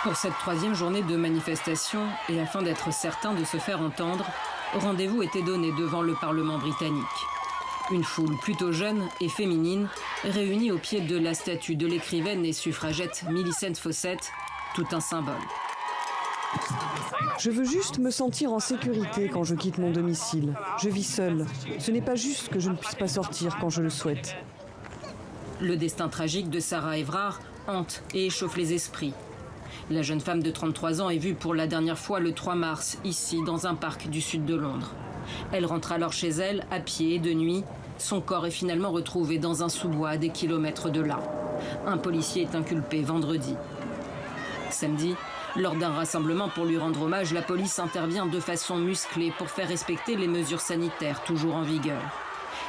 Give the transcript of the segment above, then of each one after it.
Pour cette troisième journée de manifestation, et afin d'être certain de se faire entendre, rendez-vous était donné devant le Parlement britannique. Une foule plutôt jeune et féminine, réunie au pied de la statue de l'écrivaine et suffragette Millicent Fawcett, tout un symbole. Je veux juste me sentir en sécurité quand je quitte mon domicile. Je vis seule. Ce n'est pas juste que je ne puisse pas sortir quand je le souhaite. Le destin tragique de Sarah Everard hante et échauffe les esprits. La jeune femme de 33 ans est vue pour la dernière fois le 3 mars, ici, dans un parc du sud de Londres. Elle rentre alors chez elle, à pied et de nuit. Son corps est finalement retrouvé dans un sous-bois à des kilomètres de là. Un policier est inculpé vendredi. Samedi, lors d'un rassemblement pour lui rendre hommage, la police intervient de façon musclée pour faire respecter les mesures sanitaires toujours en vigueur.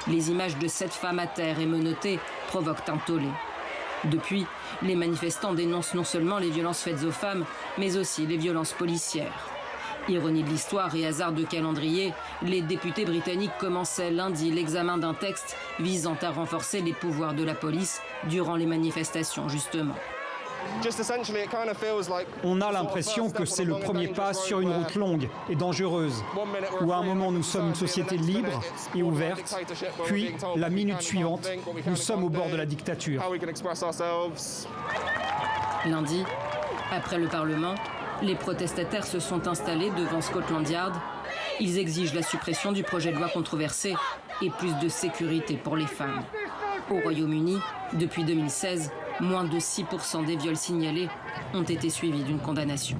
Les images de cette femme à terre et menottée provoquent un tollé. Depuis, les manifestants dénoncent non seulement les violences faites aux femmes, mais aussi les violences policières. Ironie de l'histoire et hasard de calendrier, les députés britanniques commençaient lundi l'examen d'un texte visant à renforcer les pouvoirs de la police durant les manifestations, justement. On a l'impression que c'est le premier pas sur une route longue et dangereuse, où à un moment nous sommes une société libre et ouverte, puis la minute suivante, nous sommes au bord de la dictature. Lundi, après le Parlement, les protestataires se sont installés devant Scotland Yard. Ils exigent la suppression du projet de loi controversé et plus de sécurité pour les femmes. Au Royaume-Uni, depuis 2016, moins de 6% des viols signalés ont été suivis d'une condamnation.